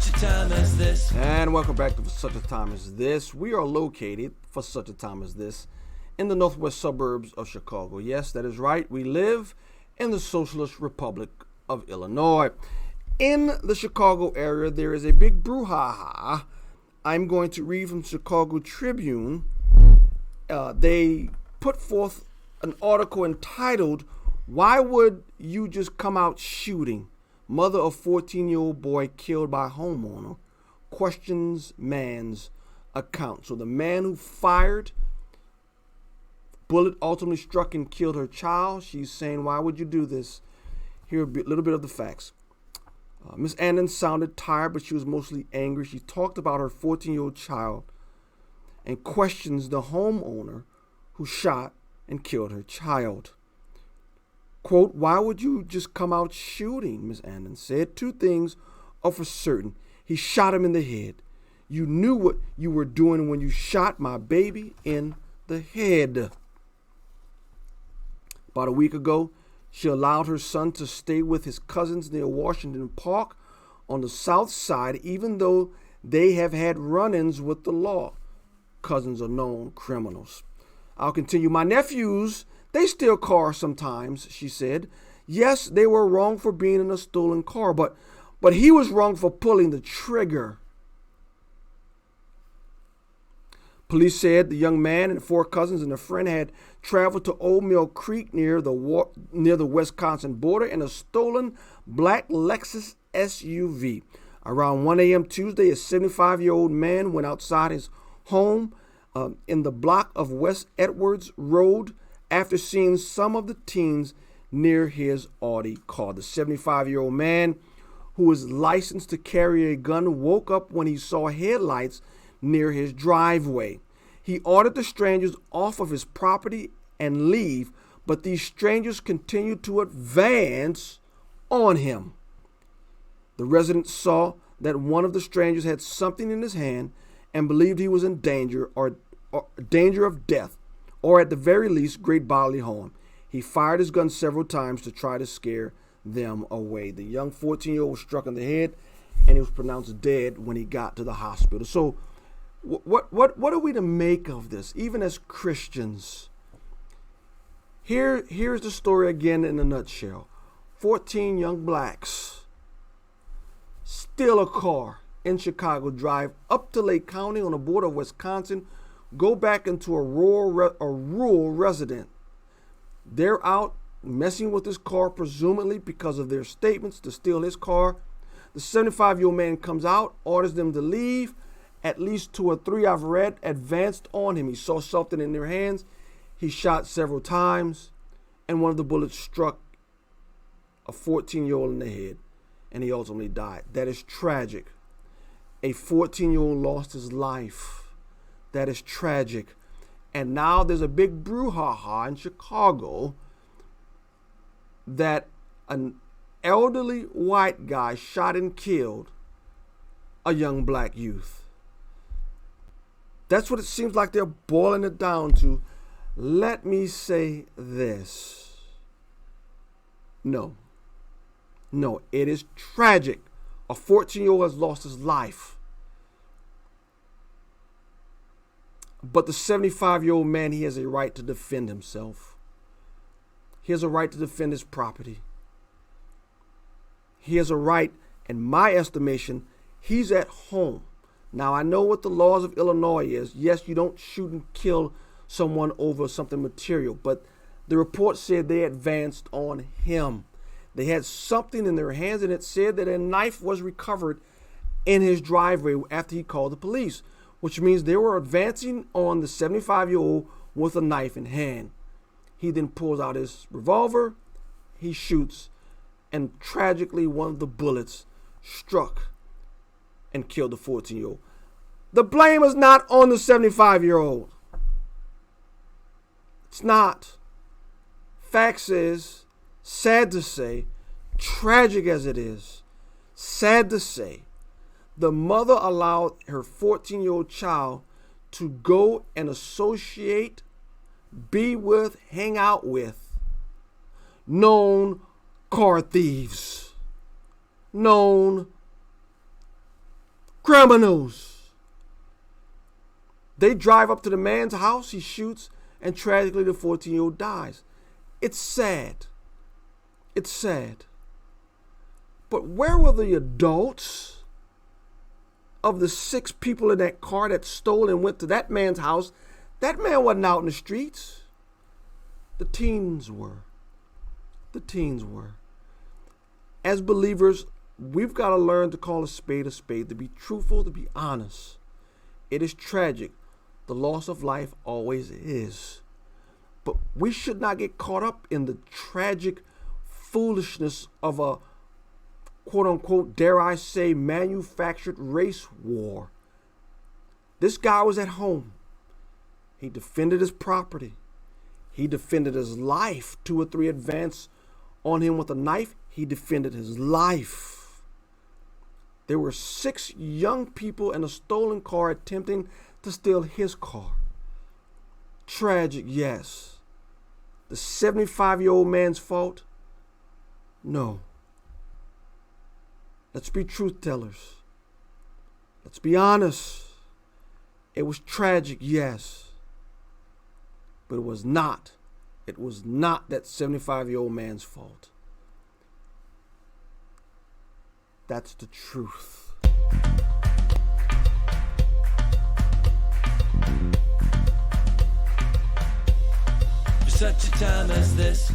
such a time as this. And welcome back to For Such a Time as This. We are located, for such a time as this, in the northwest suburbs of Chicago. Yes, that is right. We live in the Socialist Republic of Illinois. In the Chicago area, there is a big brouhaha. I'm going to read from Chicago Tribune. They put forth an article entitled, "Why Would You Just Come Out Shooting? Mother of 14-year-old boy killed by homeowner questions man's account." So the man who fired, bullet ultimately struck and killed her child. She's saying, why would you do this? Here a little bit of the facts. Miss Anden sounded tired, but she was mostly angry. She talked about her 14-year-old child and questions the homeowner who shot and killed her child. Quote, "Why would you just come out shooting?" Miss Anden said. "Two things are for certain. He shot him in the head. You knew what you were doing when you shot my baby in the head." About a week ago, she allowed her son to stay with his cousins near Washington Park on the south side, even though they have had run-ins with the law. Cousins are known criminals. I'll continue. "My nephews, they steal cars sometimes," she said. "Yes, they were wrong for being in a stolen car, but he was wrong for pulling the trigger." Police said the young man and 4 cousins and a friend had traveled to Old Mill Creek near the Wisconsin border in a stolen black Lexus SUV. Around 1 a.m. Tuesday, a 75-year-old man went outside his home in the block of West Edwards Road after seeing some of the teens near his Audi car. The 75-year-old man, who is licensed to carry a gun, woke up when he saw headlights near his driveway. He ordered the strangers off of his property and leave, but these strangers continued to advance on him. The resident saw that one of the strangers had something in his hand and believed he was in danger or danger of death, or at the very least, great bodily harm. He fired his gun several times to try to scare them away. The young 14-year-old was struck in the head, and he was pronounced dead when he got to the hospital. So what are we to make of this, even as Christians? Here's the story again in a nutshell. 14 young blacks steal a car in Chicago, drive up to Lake County on the border of Wisconsin, go back into a rural residence. They're out messing with his car, presumably because of their statements to steal his car. The 75-year-old man comes out, orders them to leave. At least 2 or 3 I've read advanced on him. He saw something in their hands. He shot several times, and one of the bullets struck a 14-year-old in the head, and he ultimately died. That is tragic. A 14-year-old lost his life. That is tragic. And now there's a big brouhaha in Chicago that an elderly white guy shot and killed a young black youth. That's what it seems like they're boiling it down to. Let me say this. No, it is tragic. A 14-year-old has lost his life. But the 75-year-old man, he has a right to defend himself. He has a right to defend his property. He has a right, in my estimation, he's at home. Now, I know what the laws of Illinois is. Yes, you don't shoot and kill someone over something material, but the report said they advanced on him. They had something in their hands, and it said that a knife was recovered in his driveway after he called the police, which means they were advancing on the 75-year-old with a knife in hand. He then pulls out his revolver, he shoots, and tragically one of the bullets struck and killed the 14-year-old. The blame is not on the 75-year-old. It's not. Facts is, sad to say, tragic as it is, sad to say, the mother allowed her 14-year-old child to go and associate, be with, hang out with known car thieves, known Criminals. They drive up to the man's house, he shoots, and tragically the 14-year-old dies. It's sad. It's sad. But where were the adults of the 6 people in that car that stole and went to that man's house? That man wasn't out in the streets. The teens were. The teens were. As believers, we've got to learn to call a spade, to be truthful, to be honest. It is tragic. The loss of life always is. But we should not get caught up in the tragic foolishness of a quote unquote, dare I say, manufactured race war. This guy was at home. He defended his property. He defended his life. 2 or 3 advanced on him with a knife. He defended his life. There were 6 young people in a stolen car attempting to steal his car. Tragic, yes. The 75-year-old man's fault? No. Let's be truth tellers. Let's be honest. It was tragic, yes. But it was not that 75-year-old man's fault. That's the truth. For such a time as this.